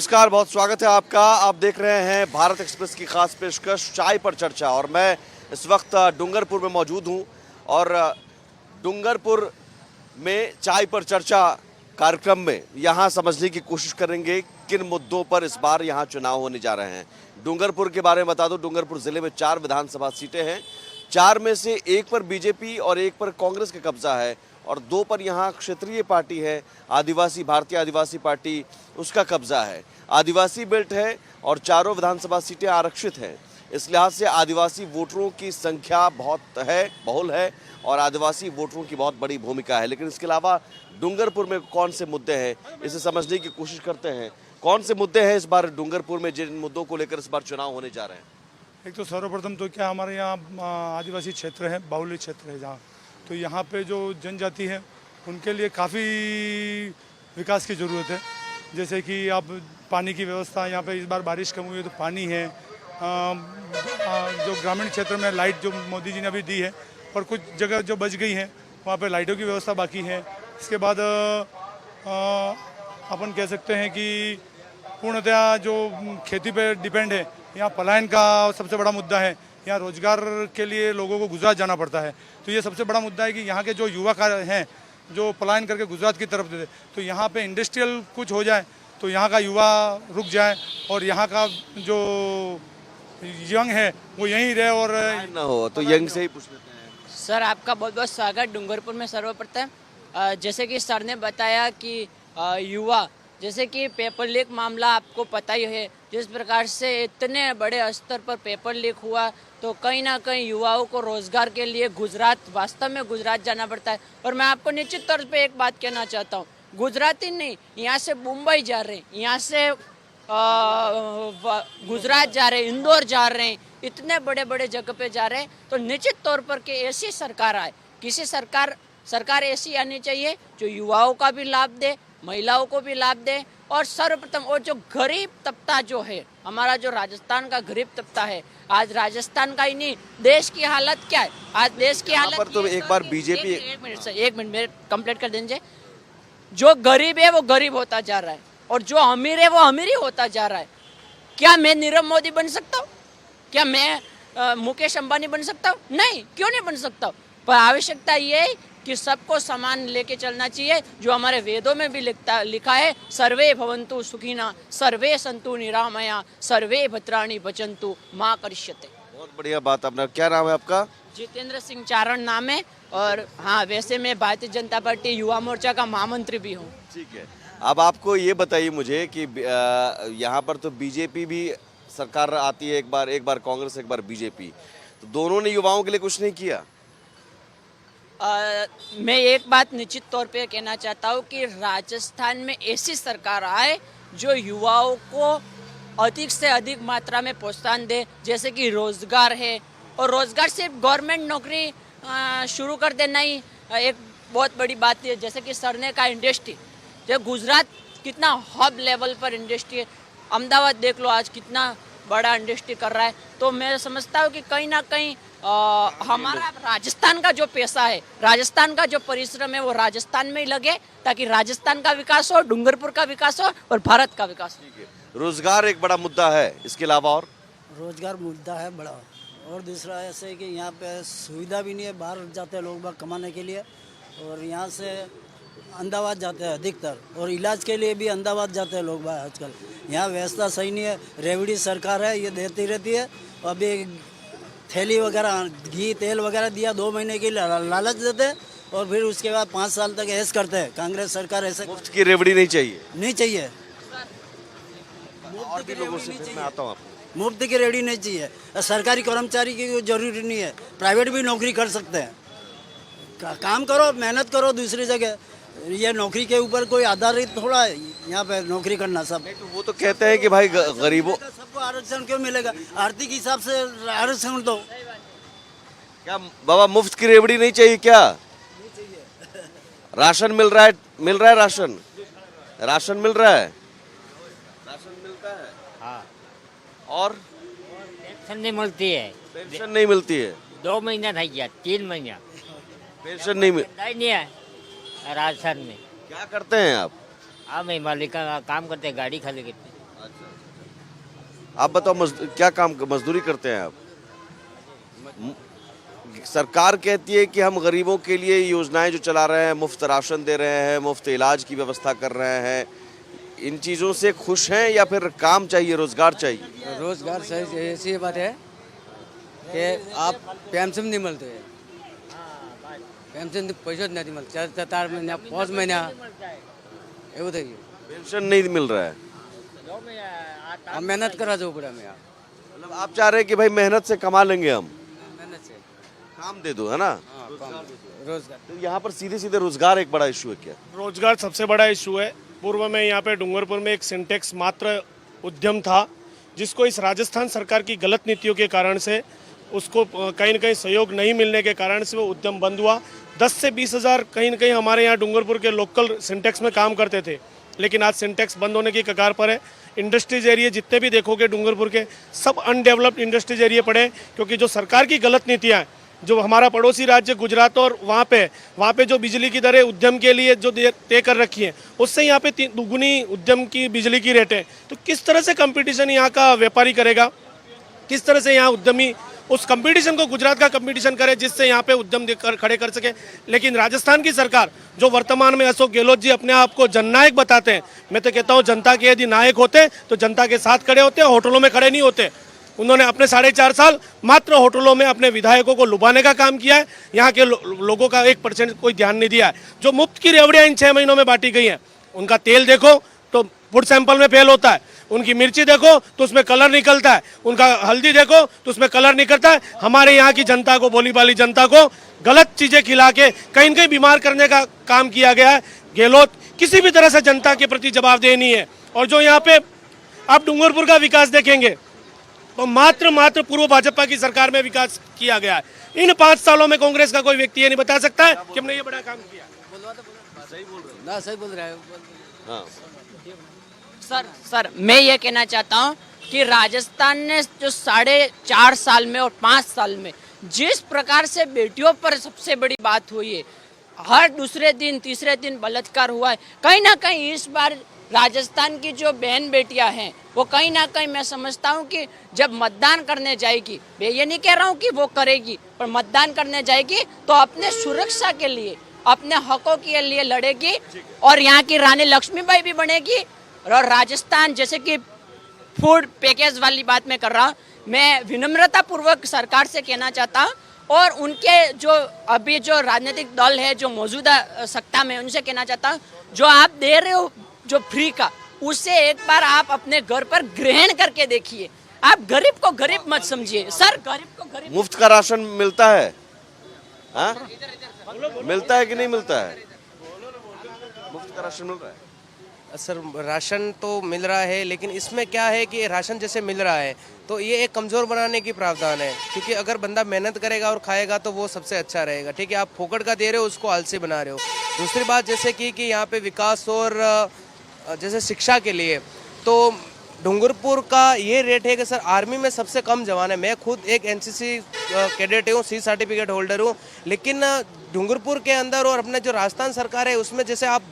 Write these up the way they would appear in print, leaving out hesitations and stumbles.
नमस्कार, बहुत स्वागत है आपका। आप देख रहे हैं भारत एक्सप्रेस की खास पेशकश चाय पर चर्चा और मैं इस वक्त डूंगरपुर में मौजूद हूं और डूंगरपुर में चाय पर चर्चा कार्यक्रम में यहां समझने की कोशिश करेंगे किन मुद्दों पर इस बार यहां चुनाव होने जा रहे हैं। डूंगरपुर के बारे में बता दूं, डूंगरपुर जिले में 4 विधानसभा सीटें हैं। 4 में से 1 पर बीजेपी और 1 पर कांग्रेस का कब्जा है और 2 पर यहाँ क्षेत्रीय पार्टी है, आदिवासी भारतीय आदिवासी पार्टी, उसका कब्जा है। आदिवासी बेल्ट है और चारों विधानसभा सीटें आरक्षित हैं। इस लिहाज से आदिवासी वोटरों की संख्या बहुत है, बहुल है और आदिवासी वोटरों की बहुत बड़ी भूमिका है। लेकिन इसके अलावा डूंगरपुर में कौन से मुद्दे हैं, इसे समझने की कोशिश करते हैं। कौन से मुद्दे हैं इस बार डूंगरपुर में, जिन मुद्दों को लेकर इस बार चुनाव होने जा रहे हैं? एक तो सर्वप्रथम तो क्या हमारे यहाँ आदिवासी क्षेत्र है, बाहुल्य क्षेत्र है जहाँ, तो यहाँ पे जो जनजाति है उनके लिए काफ़ी विकास की ज़रूरत है। जैसे कि आप पानी की व्यवस्था, यहाँ पे इस बार बारिश कम हुई है तो पानी है। जो ग्रामीण क्षेत्र में लाइट जो मोदी जी ने अभी दी है और कुछ जगह जो बच गई है वहाँ पे लाइटों की व्यवस्था बाकी है। इसके बाद अपन कह सकते हैं कि पूर्णतः जो खेती पे डिपेंड है, यहाँ पलायन का सबसे बड़ा मुद्दा है। यहाँ रोजगार के लिए लोगों को गुजरात जाना पड़ता है, तो ये सबसे बड़ा मुद्दा है कि यहाँ के जो युवा हैं जो पलायन करके गुजरात की तरफ देते, तो यहाँ पे इंडस्ट्रियल कुछ हो जाए तो यहाँ का युवा रुक जाए और यहाँ का जो यंग है वो यहीं रहे और ना हो तो यंग से ही पूछ लेते हैं। सर, आपका बहुत बहुत स्वागत डूंगरपुर में। सर्वप्रथम जैसे कि सर ने बताया कि युवा, जैसे कि पेपर लीक मामला आपको पता ही है, जिस प्रकार से इतने बड़े स्तर पर पेपर लीक हुआ तो कहीं ना कहीं युवाओं को रोजगार के लिए गुजरात, वास्तव में गुजरात जाना पड़ता है। और मैं आपको निश्चित तौर पे एक बात कहना चाहता हूँ, गुजराती नहीं, यहाँ से मुंबई जा रहे हैं, यहाँ से गुजरात जा रहे हैं, इंदौर जा रहे हैं, इतने बड़े बड़े जगह पे जा रहे हैं। तो निश्चित तौर पर कि ऐसी सरकार आए, किसी सरकार ऐसी आनी चाहिए जो युवाओं का भी लाभ दे, महिलाओं को भी लाभ दे और सर्वप्रथम और जो गरीब तबका जो है, हमारा जो राजस्थान का गरीब तबका है, आज राजस्थान का ही नहीं, देश की हालत क्या है, आज देश की हालत पर तो एक बार बीजेपी एक मिनट मेरे कंप्लीट कर दीजिए। जो गरीब है वो गरीब होता जा रहा है और जो अमीर है वो अमीर ही होता जा रहा है। क्या मैं नीरव मोदी बन सकता हूँ? क्या मैं मुकेश अंबानी बन सकता हूँ? नहीं, क्यों नहीं बन सकता? पर आवश्यकता ये है कि सबको समान लेके चलना चाहिए, जो हमारे वेदों में भी लिखा है, सर्वे भवन्तु सुखिना, सर्वे सन्तु निरामया, सर्वे भद्राणि भजन्तु माँ करिष्यते। बहुत बढ़िया बात। अपना क्या नाम है आपका? जितेंद्र सिंह चारण नाम है और हाँ, वैसे मैं भारतीय जनता पार्टी युवा मोर्चा का महामंत्री भी हूँ। ठीक है, अब आपको ये बताइए मुझे कि यहाँ पर तो बीजेपी भी सरकार आती है, एक बार कांग्रेस, एक बार बीजेपी, तो दोनों ने युवाओं के लिए कुछ नहीं किया। मैं एक बात निश्चित तौर पे कहना चाहता हूँ कि राजस्थान में ऐसी सरकार आए जो युवाओं को अधिक से अधिक मात्रा में प्रोत्साहन दे, जैसे कि रोजगार है। और रोजगार सिर्फ गवर्नमेंट नौकरी शुरू कर देना ही एक बहुत बड़ी बात है। जैसे कि सर ने कहा, इंडस्ट्री, जब गुजरात कितना हब लेवल पर इंडस्ट्री है, अहमदाबाद देख लो आज कितना बड़ा इंडस्ट्री कर रहा है। तो मैं समझता हूँ कि कहीं ना कहीं हमारा राजस्थान का जो पैसा है, राजस्थान का जो परिश्रम है वो राजस्थान में ही लगे, ताकि राजस्थान का विकास हो, डूंगरपुर का विकास हो और भारत का विकास हो। रोजगार एक बड़ा मुद्दा है, इसके अलावा और रोजगार मुद्दा है बड़ा, और दूसरा ऐसे है कि यहाँ पे सुविधा भी नहीं है, बाहर जाते हैं लोग बाग कमाने के लिए और यहाँ से अहमदाबाद जाते हैं अधिकतर, और इलाज के लिए भी अहमदाबाद जाते हैं लोग बाग आजकल। यहाँ व्यवस्था सही नहीं है, रेवड़ी सरकार है, ये देती रहती है। अभी थैली वगैरह, घी तेल वगैरह दिया 2 महीने के लिए लालच देते हैं और फिर उसके बाद 5 साल तक ऐसे करते हैं। कांग्रेस सरकार ऐसे मुफ्त की रेवड़ी नहीं चाहिए, नहीं चाहिए, और भी लोगों से फिर मैं आता हूँ आपको। मुफ्त की रेवड़ी नहीं चाहिए। सरकारी कर्मचारी की कोई जरूरी नहीं है, प्राइवेट भी नौकरी कर सकते हैं। काम करो, मेहनत करो दूसरी जगह, ये नौकरी के ऊपर कोई आधारित थोड़ा है यहाँ पे नौकरी करना सब। तो वो तो कहते हैं कि भाई गरीबों सबको आरक्षण क्यों मिलेगा? आर्थिक हिसाब से आरक्षण दो। क्या बाबा मुफ्त की रेवड़ी नहीं चाहिए क्या? राशन मिल रहा है, राशन मिल रहा है, राशन मिलता है। हाँ, और पेंशन नहीं मिलती है, पेंशन नहीं मिलती है। 2 महीना થઈ ગયા, 3 મહિના पेंशन नहीं मिल नहीं है राजस्थान में। क्या करते हैं आप? हाँ, मैं मालिका का काम करते, गाड़ी खाली करते। आप बताओ क्या काम मजदूरी करते हैं आप? सरकार कहती है कि हम गरीबों के लिए योजनाएं जो चला रहे हैं, मुफ्त राशन दे रहे हैं, मुफ्त इलाज की व्यवस्था कर रहे हैं, इन चीज़ों से खुश हैं या फिर काम चाहिए, रोजगार चाहिए? रोजगार सही ऐसी बात है कि आप पेंशन नहीं मिलते, पेंशन पैसा नहीं मिलते, 4 महीना 5 महीना એવું થઈ ગયું। पेंशन नहीं मिल रहा है। हम मेहनत करा जવું પડે અમે मतलब आप चाह रहे हैं कि भाई मेहनत से कमा लेंगे हम, मेहनत से काम दे दो, है ना? हाँ काम रोजगार तो यहाँ पर सीधे सीधे रोजगार एक बड़ा इशू है क्या? रोजगार सबसे बड़ा इशू है। पूर्व में यहाँ पे डूंगरपुर में एक सिंटेक्स मात्र उद्यम था, जिसको इस राजस्थान सरकार की गलत नीतियों के कारण से उसको कहीं न कहीं सहयोग नहीं मिलने के कारण से वो उद्यम बंद हुआ। 10 से 20 हज़ार कहीं न कहीं हमारे यहाँ डूंगरपुर के लोकल सिंटेक्स में काम करते थे, लेकिन आज सिंटेक्स बंद होने की कगार पर है। इंडस्ट्रीज एरिया जितने भी देखोगे डूंगरपुर के, सब अनडेवलप्ड इंडस्ट्रीज एरिया पड़े, क्योंकि जो सरकार की गलत नीतियाँ हैं, जो हमारा पड़ोसी राज्य गुजरात और वहाँ पे जो बिजली की दरें उद्यम के लिए जो तय कर रखी हैं, उससे यहाँ पे दुगुनी उद्यम की बिजली की रेटें, तो किस तरह से कंपटीशन यहाँ का व्यापारी करेगा, किस तरह से यहाँ उद्यमी उस कंपटीशन को गुजरात का कंपटीशन करे जिससे यहाँ पे उद्यम खड़े कर सके। लेकिन राजस्थान की सरकार जो वर्तमान में अशोक गहलोत जी अपने आप को जननायक बताते हैं, मैं तो कहता हूँ जनता के यदि नायक होते तो जनता के साथ खड़े होते, होटलों में खड़े नहीं होते। उन्होंने अपने 4.5 साल मात्र होटलों में अपने विधायकों को लुभाने का काम किया है। यहाँ के लोगों का 1% कोई ध्यान नहीं दिया है। जो मुफ्त की रेवड़ियाँ इन 6 महीनों में बांटी गई हैं, उनका तेल देखो तो फूड सैंपल में फेल होता है, उनकी मिर्ची देखो तो उसमें कलर निकलता है, उनका हल्दी देखो तो उसमें कलर निकलता है। हमारे यहाँ की जनता को, भोली भाली जनता को गलत चीज़ें खिला के कहीं न कहीं बीमार करने का काम किया गया है। गहलोत किसी भी तरह से जनता के प्रति जवाबदेह नहीं है। और जो यहाँ पे आप डूंगरपुर का विकास देखेंगे तो मात्र पूर्व भाजपा की सरकार में विकास किया गया है। इन 5 सालों में कांग्रेस का कोई व्यक्ति ये नहीं बता सकता है कि हमने ये बड़ा काम किया। ना सही बोल रहा है। हाँ। सर मैं ये कहना चाहता हूँ कि राजस्थान ने जो 4.5 साल में और 5 साल में जिस प्रकार से बेटियों पर सबसे बड़ी बात हुई है, हर दूसरे दिन तीसरे दिन बलात्कार हुआ है, कहीं ना कहीं इस बार राजस्थान की जो बहन बेटियां हैं वो कहीं ना कहीं मैं समझता हूँ कि जब मतदान करने जाएगी, मैं ये नहीं कह रहा हूँ कि वो करेगी, पर मतदान करने जाएगी तो अपने सुरक्षा के लिए, अपने हकों के लिए लड़ेगी और यहाँ की रानी लक्ष्मीबाई भी बनेगी। और राजस्थान जैसे कि फूड पैकेज वाली बात मैं कर रहा हूँ, मैं विनम्रता पूर्वक सरकार से कहना चाहता हूँ और उनके जो अभी जो राजनीतिक दल है जो मौजूदा सत्ता में, उनसे कहना चाहता हूँ जो आप दे रहे हो जो फ्री का, उसे एक बार आप अपने घर पर ग्रहण करके देखिए। आप गरीब को गरीब मत समझिए सर, गरीब को गरीब। मुफ्त का राशन मिलता है? हाँ? मिलता है कि नहीं मिलता है? मुफ्त का राशन मिल रहा है? सर राशन तो मिल रहा है, लेकिन इसमें क्या है कि राशन जैसे मिल रहा है तो ये एक कमज़ोर बनाने की प्रावधान है, क्योंकि अगर बंदा मेहनत करेगा और खाएगा तो वो सबसे अच्छा रहेगा। ठीक है, आप फोकट का दे रहे हो, उसको आलसी बना रहे हो। दूसरी बात जैसे कि यहाँ पे विकास और जैसे शिक्षा के लिए तो डूंगरपुर का ये रेट है कि सर आर्मी में सबसे कम जवान है। मैं खुद एक एनसीसी कैडेट हूँ, सी सर्टिफिकेट होल्डर हूँ, लेकिन डूंगरपुर के अंदर और अपने जो राजस्थान सरकार है उसमें जैसे आप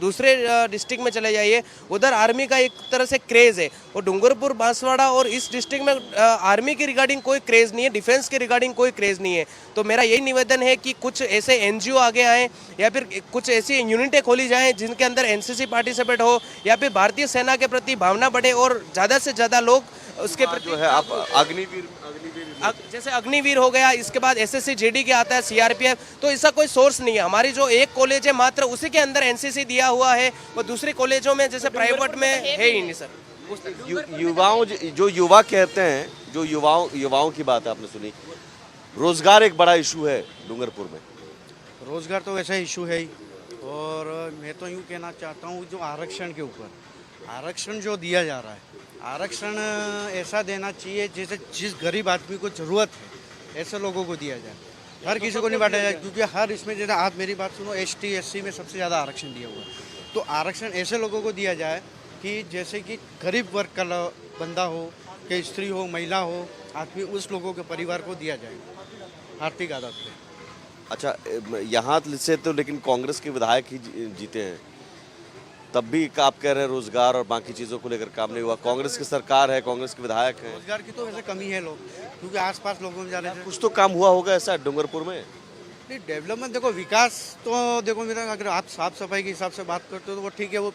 दूसरे डिस्ट्रिक्ट में चले जाइए, उधर आर्मी का एक तरह से क्रेज़ है, और डूंगरपुर बांसवाड़ा और इस डिस्ट्रिक्ट में आर्मी के रिगार्डिंग कोई क्रेज़ नहीं है, डिफेंस के रिगार्डिंग कोई क्रेज़ नहीं है। तो मेरा यही निवेदन है कि कुछ ऐसे एनजीओ आगे आएँ या फिर कुछ ऐसी यूनिटें खोली जाएँ जिनके अंदर एनसीसी पार्टिसिपेट हो या फिर भारतीय सेना के प्रति भावना बढ़े और ज़्यादा से ज़्यादा लोग उसके प्रति जो है आप अग्निवीर जैसे अग्निवीर हो गया, इसके बाद एसएससी जेडी के आता है, सीआरपीएफ, तो ऐसा कोई सोर्स नहीं है। हमारी जो एक कॉलेज है मात्र उसी के अंदर एनसीसी दिया हुआ है, और दूसरे कॉलेजों में जैसे प्राइवेट में है ही नहीं सर। युवाओं जो युवा कहते हैं, जो युवाओं की बात आपने सुनी, रोजगार एक बड़ा इशू है डूंगरपुर में। रोजगार तो वैसा इशू है ही, और मैं तो यूँ कहना चाहता हूँ जो आरक्षण के ऊपर, आरक्षण जो दिया जा रहा है, आरक्षण ऐसा देना चाहिए जैसे जिस गरीब आदमी को ज़रूरत है ऐसे लोगों को दिया जाए, हर किसी को नहीं बांटा जाए। क्योंकि हर इसमें जैसे आप मेरी बात सुनो, एसटी एससी में सबसे ज़्यादा आरक्षण दिया हुआ है, तो आरक्षण ऐसे लोगों को दिया जाए कि जैसे कि गरीब वर्ग का बंदा हो, कि स्त्री हो, महिला हो, आदमी, उस लोगों के परिवार को दिया जाए आर्थिक आधार पर। अच्छा, यहाँ से तो लेकिन कांग्रेस के विधायक ही जीते हैं, तब भी आप कह रहे हैं रोजगार और बाकी चीज़ों को लेकर काम नहीं हुआ। कांग्रेस की सरकार है, कांग्रेस के विधायक हैं, रोजगार की तो वैसे कमी है लोग, क्योंकि आसपास लोगों में जाने से कुछ तो काम हुआ होगा ऐसा डूंगरपुर में। नहीं, डेवलपमेंट देखो, विकास तो देखो मेरा, अगर आप साफ सफाई के हिसाब से बात करते हो तो वो ठीक है, वो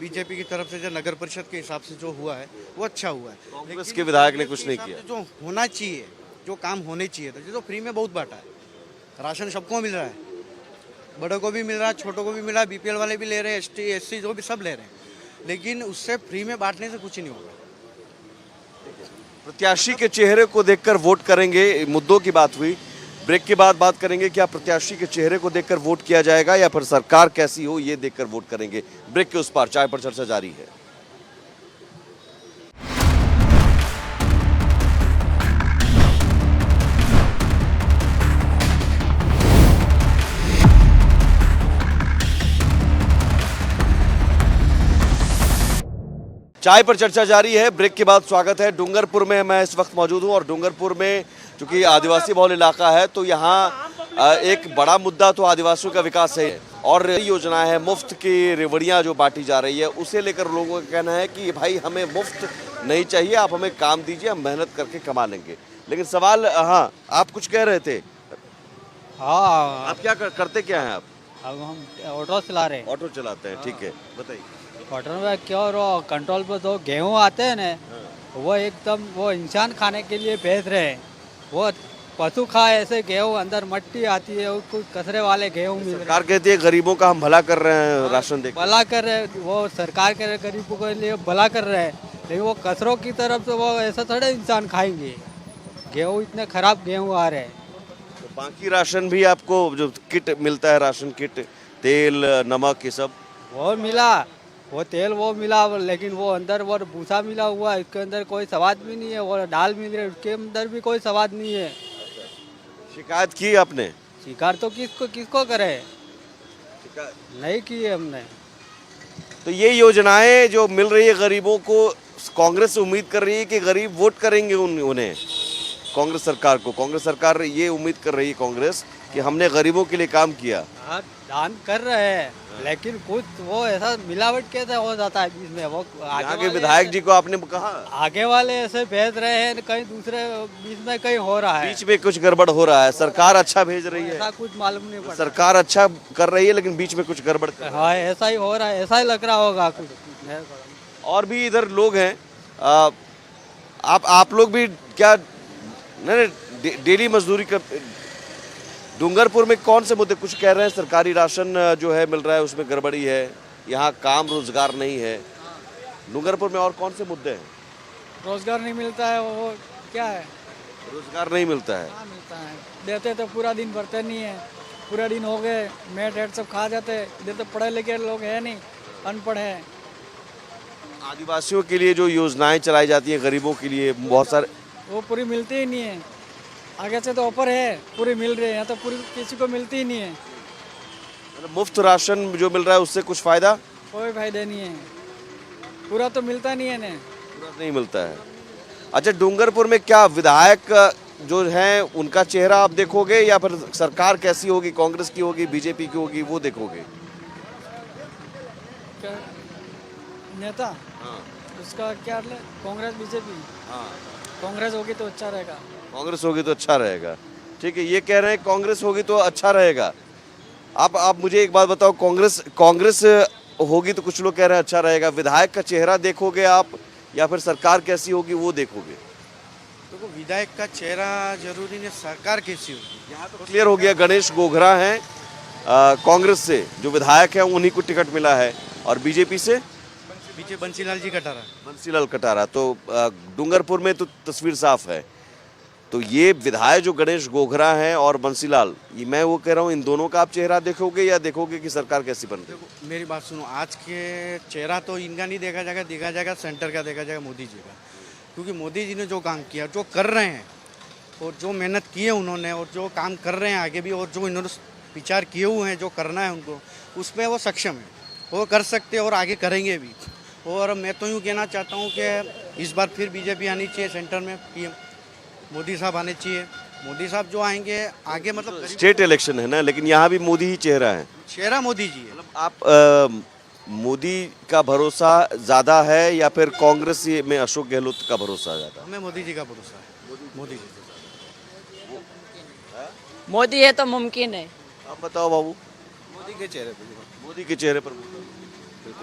बीजेपी की तरफ से जो नगर परिषद के हिसाब से जो हुआ है वो अच्छा हुआ है। कांग्रेस के विधायक ने कुछ नहीं किया। जो होना चाहिए, जो काम होने चाहिए था, जो फ्री में बहुत बांटा है। राशन सबको मिल रहा है, बड़ों को भी मिल रहा है, छोटों को भी मिल रहा है, बीपीएल वाले भी ले रहे हैं, एसटी एससी जो भी सब ले रहे हैं, लेकिन उससे फ्री में बांटने से कुछ नहीं होगा। प्रत्याशी के चेहरे को देखकर वोट करेंगे, मुद्दों की बात हुई। ब्रेक के बाद बात करेंगे क्या प्रत्याशी के चेहरे को देखकर वोट किया जाएगा या फिर सरकार कैसी हो ये देखकर वोट करेंगे। ब्रेक के उस पार चाय पर चर्चा जारी है। चाय पर चर्चा जारी है। ब्रेक के बाद स्वागत है। डूंगरपुर में मैं इस वक्त मौजूद हूं और डूंगरपुर में चूंकि आदिवासी बहुल इलाका है तो यहाँ एक बड़ा मुद्दा तो आदिवासियों का विकास है और योजना है मुफ्त की रेवड़ियाँ जो बांटी जा रही है उसे लेकर लोगों का कहना है कि भाई हमें मुफ्त नहीं चाहिए, आप हमें काम दीजिए, हम मेहनत करके कमा लेंगे। लेकिन सवाल, हाँ आप कुछ कह रहे थे। हाँ, आप क्या करते क्या हैं आप? अब हम ऑटो चला रहे हैं। ऑटो चलाते हैं, ठीक है, बताइए। ऑटो में क्या वो कंट्रोल पर तो गेहूँ आते हैं ना, वो एकदम वो इंसान खाने के लिए भेज रहे हैं। वो पशु खाए ऐसे गेहूँ, अंदर मट्टी आती है, कुछ कचरे वाले गेहूँ मिल रहे सरकार कहती है गरीबों का हम भला कर रहे हैं, राशन दे। भला कर रहे हैं, वो सरकार के गरीबों के लिए भला कर रहे हैं, लेकिन वो कचरों की तरफ से वो ऐसा थोड़े इंसान खाएंगे। गेहूँ इतने खराब गेहूँ आ रहे हैं। तो बाकी राशन भी आपको जो किट मिलता है, राशन किट, तेल नमक ये सब वो मिला, वो तेल वो मिला, लेकिन वो अंदर वो भूसा मिला हुआ है, इसके अंदर कोई स्वाद भी नहीं है। वो दाल मिल रही है, उसके अंदर भी कोई स्वाद नहीं है। शिकायत की आपने? शिकार तो किसको करे, नहीं की है हमने। तो ये योजनाएं जो मिल रही है गरीबों को, कांग्रेस उम्मीद कर रही है कि गरीब वोट करेंगे उन्हें, कांग्रेस सरकार को। कांग्रेस सरकार ये उम्मीद कर रही है कांग्रेस कि हमने गरीबों के लिए काम किया। हाँ, दान कर रहे हैं, लेकिन कुछ वो ऐसा मिलावट कैसे हो जाता है बीच में। वो यहाँ के विधायक जी को आपने कहा, आगे वाले ऐसे भेज रहे हैं, कहीं दूसरे बीच में कहीं हो रहा है, बीच में कुछ गड़बड़ हो रहा है। सरकार अच्छा भेज रही है, ऐसा कुछ मालूम नहीं पड़ता। सरकार अच्छा कर रही है लेकिन बीच में कुछ गड़बड़ कर रही है। हाँ, ऐसा ही हो रहा है, ऐसा ही लग रहा होगा कुछ। और भी इधर लोग हैं, आप लोग भी क्या नहीं डेली मजदूरी कर? डूंगरपुर में कौन से मुद्दे कुछ कह रहे हैं? सरकारी राशन जो है मिल रहा है उसमें गड़बड़ी है, यहाँ काम रोजगार नहीं है। डूंगरपुर में और कौन से मुद्दे हैं? रोजगार नहीं मिलता है, वो क्या है, रोजगार नहीं मिलता है। हाँ मिलता है, देते तो पूरा दिन भरते नहीं है, पूरा दिन हो गए मेट हेट सब खा जाते। इधर तो पढ़े लिखे लोग हैं नहीं, अनपढ़ है। आदिवासियों के लिए जो योजनाएं चलाई जाती हैं गरीबों के लिए बहुत सारे, वो पूरी मिलती ही नहीं है। आगे से तो ऑफर है, पूरी मिल रही है, यहाँ तो पूरी किसी को मिलती ही नहीं है। मतलब मुफ्त राशन जो मिल रहा है उससे कुछ फायदा? कोई फायदा नहीं है, पूरा तो मिलता नहीं है ना। पूरा नहीं मिलता है। अच्छा, डूंगरपुर में क्या विधायक जो हैं उनका चेहरा आप देखोगे या फिर सरकार कैसी होगी, कांग्रेस की होगी, बीजेपी की होगी, वो देखोगे? क्या नेता? हाँ। उसका क्या कांग्रेस बीजेपी? हाँ, कांग्रेस होगी तो अच्छा रहेगा। कांग्रेस होगी तो अच्छा रहेगा, ठीक है। ये कह रहे हैं कांग्रेस होगी तो अच्छा रहेगा। आप मुझे एक बात बताओ, कांग्रेस होगी तो कुछ लोग कह रहे हैं अच्छा रहेगा, विधायक का चेहरा देखोगे आप या फिर सरकार कैसी होगी वो देखोगे? तो विधायक का चेहरा जरूरी नहीं, सरकार कैसी होगी। यहाँ तो क्लियर हो गया, गणेश गोघरा हैं कांग्रेस से जो विधायक है उन्हीं को टिकट मिला है, और बीजेपी से पीछे बंसीलाल जी कटारा। बंसीलाल कटारा। तो डूंगरपुर में तो तस्वीर साफ है। तो ये विधायक जो गणेश गोघरा हैं और बंसीलाल, ये मैं वो कह रहा हूँ, इन दोनों का आप चेहरा देखोगे या देखोगे कि सरकार कैसी बन रही है? देखो मेरी बात सुनो, आज के चेहरा तो इनका नहीं देखा जाएगा सेंटर का देखा जाएगा, मोदी जी का। क्योंकि मोदी जी ने जो काम किया, जो कर रहे हैं और जो मेहनत की है उन्होंने, और जो काम कर रहे हैं आगे भी, और जो इन्होंने विचार किए हुए हैं जो करना है उनको, उसमें वो सक्षम है, वो कर सकते हैं और आगे करेंगे भी। और मैं तो यूँ कहना चाहता हूँ कि इस बार फिर बीजेपी आनी चाहिए सेंटर में, पीएम मोदी साहब आने चाहिए। मोदी साहब जो आएंगे आगे, मतलब स्टेट इलेक्शन है ना, लेकिन यहाँ भी मोदी ही चेहरा है। चेहरा मोदी जी है। आप मोदी का भरोसा ज़्यादा है या फिर कांग्रेस में अशोक गहलोत का भरोसा ज़्यादा? हमें मोदी जी का भरोसा है, मोदी जी से। मोदी है तो मुमकिन है। आप बताओ बाबू। मोदी के चेहरे पर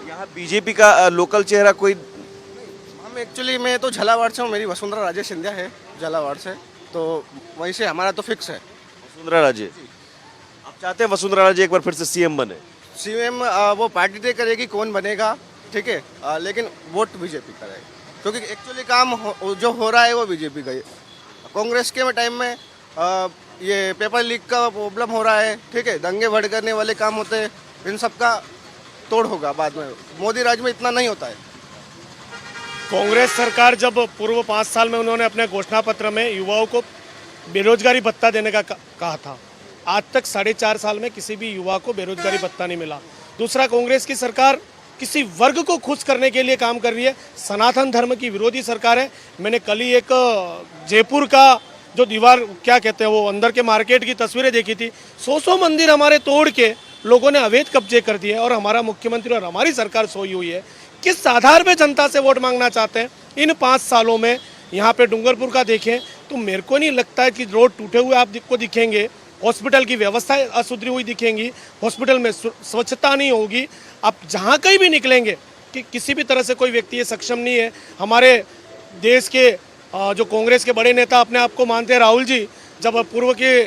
यहाँ बीजेपी का लोकल चेहरा कोई? हम एक्चुअली मैं तो झालावाड़ से हूँ, मेरी वसुंधरा राजे सिंधिया है झालावाड़ से, तो वहीं से हमारा तो फिक्स है। वसुंधरा राजे, आप चाहते हैं वसुंधरा राजे एक बार फिर से सीएम बने? सीएम वो पार्टी तय करेगी कौन बनेगा, ठीक है, लेकिन वोट बीजेपी करेगी, क्योंकि एक्चुअली काम जो हो रहा है वो बीजेपी का ही। कांग्रेस के टाइम में ये पेपर लीक का प्रॉब्लम हो रहा है, ठीक है, दंगे भड़कने वाले काम होते हैं, इन सब का तोड़ होगा बाद में। मोदी राज में इतना नहीं होता है। कांग्रेस सरकार जब पूर्व 5 साल में उन्होंने अपने घोषणा पत्र में युवाओं को बेरोजगारी भत्ता देने का कहा था, आज तक 4.5 साल में किसी भी युवा को बेरोजगारी भत्ता नहीं मिला। दूसरा, कांग्रेस की सरकार किसी वर्ग को खुश करने के लिए काम कर रही है, सनातन धर्म की विरोधी सरकार है। मैंने कल ही एक जयपुर का जो दीवार क्या कहते हैं वो अंदर के मार्केट की तस्वीरें देखी थी। 100 मंदिर हमारे तोड़ के लोगों ने अवैध कब्जे कर दिए और हमारा मुख्यमंत्री और हमारी सरकार सोई हुई है। किस आधार पे जनता से वोट मांगना चाहते हैं? इन 5 सालों में यहाँ पे डूंगरपुर का देखें तो मेरे को नहीं लगता है कि रोड टूटे हुए आपको दिखेंगे, हॉस्पिटल की व्यवस्था असुधरी हुई दिखेंगी, हॉस्पिटल में स्वच्छता नहीं होगी। आप जहाँ कहीं भी निकलेंगे कि किसी भी तरह से कोई व्यक्ति ये सक्षम नहीं है। हमारे देश के जो कांग्रेस के बड़े नेता अपने आप को मानते हैं, राहुल जी, जब पूर्व के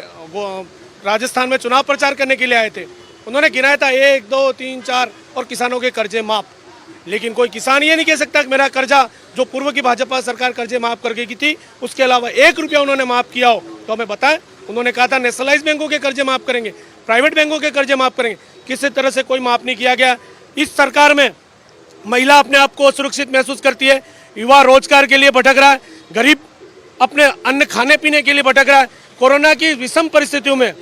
राजस्थान में चुनाव प्रचार करने के लिए आए थे, उन्होंने गिनाया था 1, 2, 3, 4 और किसानों के कर्जे माफ। लेकिन कोई किसान ये नहीं कह सकता कि मेरा कर्जा जो पूर्व की भाजपा सरकार कर्जे माफ कर गई थी उसके अलावा 1 रुपया उन्होंने माफ किया हो तो हमें बताएं। उन्होंने कहा था नेशनलाइज बैंकों के कर्जे माफ करेंगे, प्राइवेट बैंकों के कर्जे माफ करेंगे, किसी तरह से कोई माफ नहीं किया गया। इस सरकार में महिला अपने आप को सुरक्षित महसूस करती है, युवा रोजगार के लिए भटक रहा है, गरीब अपने अन्न खाने पीने के लिए भटक रहा है। कोरोना की विषम परिस्थितियों में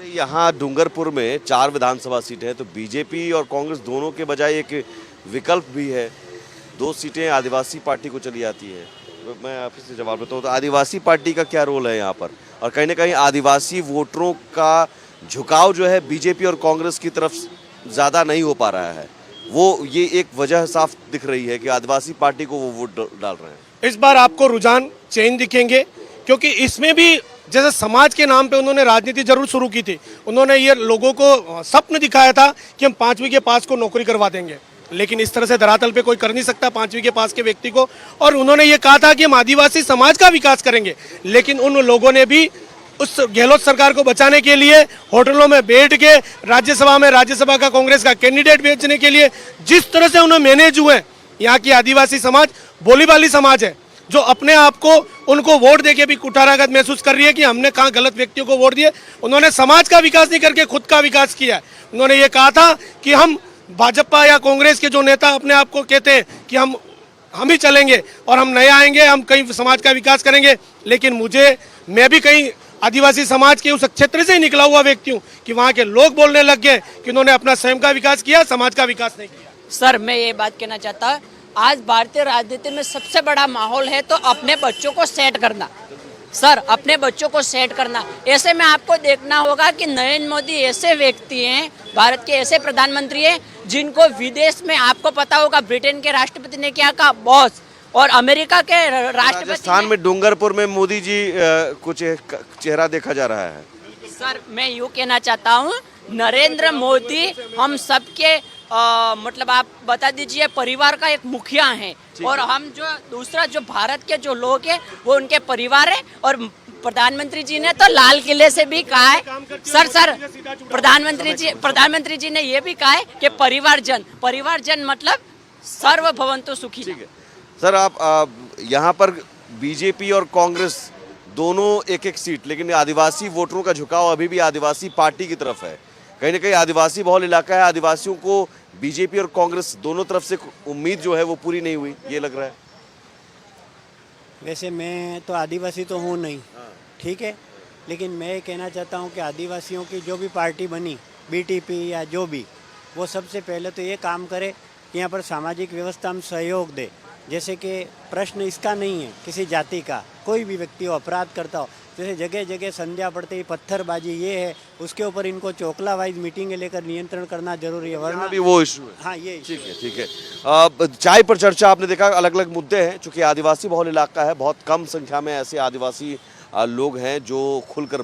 यहाँ डूंगरपुर में 4 विधानसभा सीटें हैं, तो बीजेपी और कांग्रेस दोनों के बजाय एक विकल्प भी है, 2 सीटें आदिवासी पार्टी को चली जाती है। मैं आपसे जवाब देता हूँ, तो आदिवासी पार्टी का क्या रोल है यहाँ पर? और कहीं ना कहीं आदिवासी वोटरों का झुकाव जो है बीजेपी और कांग्रेस की तरफ ज़्यादा नहीं हो पा रहा है, वो ये एक वजह साफ दिख रही है कि आदिवासी पार्टी को वो वोट डाल रहे हैं। इस बार आपको रुझान चेंज दिखेंगे, क्योंकि इसमें भी जैसे समाज के नाम पे उन्होंने राजनीति जरूर शुरू की थी। उन्होंने ये लोगों को स्वप्न दिखाया था कि हम 5वीं के पास को नौकरी करवा देंगे, लेकिन इस तरह से धरातल पे कोई कर नहीं सकता 5वीं के पास के व्यक्ति को। और उन्होंने ये कहा था कि हम आदिवासी समाज का विकास करेंगे, लेकिन उन लोगों ने भी उस गहलोत सरकार को बचाने के लिए होटलों में बैठ के राज्यसभा में राज्यसभा का कांग्रेस का कैंडिडेट बेचने के लिए जिस तरह से उन्हें मैनेज हुए। यहाँ की आदिवासी समाज बोलीबाली समाज है, जो अपने आप को उनको वोट देके भी कुठाराघात महसूस कर रही है कि हमने कहाँ गलत व्यक्तियों को वोट दिए। उन्होंने समाज का विकास नहीं करके खुद का विकास किया है। उन्होंने ये कहा था कि हम भाजपा या कांग्रेस के जो नेता अपने आप को कहते हैं कि हम ही चलेंगे और हम नए आएंगे, हम कहीं समाज का विकास करेंगे, लेकिन मैं भी कहीं आदिवासी समाज के उस क्षेत्र से ही निकला हुआ व्यक्ति हूँ कि वहाँ के लोग बोलने लग गए कि उन्होंने अपना स्वयं का विकास किया, समाज का विकास नहीं किया। सर, मैं ये बात कहना चाहता हूँ, आज भारतीय राजनीति में सबसे बड़ा माहौल है तो अपने बच्चों को सेट करना। सर, अपने बच्चों को सेट करना। ऐसे में आपको देखना होगा कि नरेंद्र मोदी ऐसे व्यक्ति हैं, भारत के ऐसे प्रधानमंत्री हैं जिनको विदेश में आपको पता होगा ब्रिटेन के राष्ट्रपति ने क्या कहा, बॉस, और अमेरिका के राष्ट्रपति राजस्थान में डूंगरपुर में मोदी जी कुछ चेहरा देखा जा रहा है। सर, मैं यूँ कहना चाहता हूँ, नरेंद्र मोदी हम सबके मतलब आप बता दीजिए परिवार का एक मुखिया है, और हम जो दूसरा जो भारत के जो लोग हैं वो उनके परिवार है। और प्रधानमंत्री जी ने तो लाल किले से भी कहा है, सर प्रधानमंत्री जी ने ये भी कहा है कि परिवारजन मतलब सर्वभवन्तु सुखी। ठीक है सर, आप यहाँ पर बीजेपी और कांग्रेस दोनों एक सीट, लेकिन आदिवासी वोटरों का झुकाव अभी भी आदिवासी पार्टी की तरफ है। कहीं ना कहीं आदिवासी बहुल इलाका है, आदिवासियों को बीजेपी और कांग्रेस दोनों तरफ से उम्मीद जो है वो पूरी नहीं हुई, ये लग रहा है। वैसे मैं तो आदिवासी तो हूँ नहीं, ठीक है, लेकिन मैं कहना चाहता हूँ कि आदिवासियों की जो भी पार्टी बनी, बीटीपी या जो भी, वो सबसे पहले तो ये काम करे कि यहाँ पर सामाजिक व्यवस्था में सहयोग दे। जैसे कि प्रश्न इसका नहीं है किसी जाति का, कोई भी व्यक्ति हो अपराध करता हो, जैसे जगह जगह संध्या पड़ते ही पत्थरबाजी ये है, उसके ऊपर इनको चौकला वाइज मीटिंगें लेकर नियंत्रण करना जरूरी है, वरना भी वो इशू है। हाँ ये ठीक है, ठीक है। चाय पर चर्चा आपने देखा, अलग अलग मुद्दे हैं। चूंकि आदिवासी बहुल इलाका है, बहुत कम संख्या में ऐसे आदिवासी लोग हैं जो खुलकर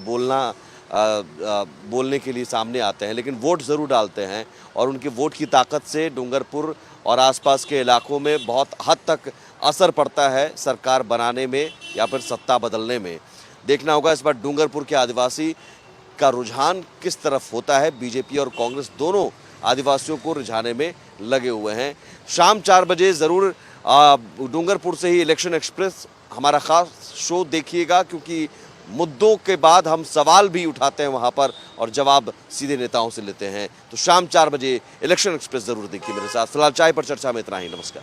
बोलने के लिए सामने आते हैं, लेकिन वोट ज़रूर डालते हैं और उनके वोट की ताकत से डूंगरपुर और आसपास के इलाकों में बहुत हद तक असर पड़ता है सरकार बनाने में या फिर सत्ता बदलने में। देखना होगा इस बार डूंगरपुर के आदिवासी का रुझान किस तरफ होता है। बीजेपी और कांग्रेस दोनों आदिवासियों को रिझाने में लगे हुए हैं। शाम 4 बजे ज़रूर डूंगरपुर से ही इलेक्शन एक्सप्रेस हमारा ख़ास शो देखिएगा, क्योंकि मुद्दों के बाद हम सवाल भी उठाते हैं वहाँ पर और जवाब सीधे नेताओं से लेते हैं। तो शाम 4 बजे इलेक्शन एक्सप्रेस ज़रूर देखिए मेरे साथ। फिलहाल चाय पर चर्चा में इतना ही। नमस्कार।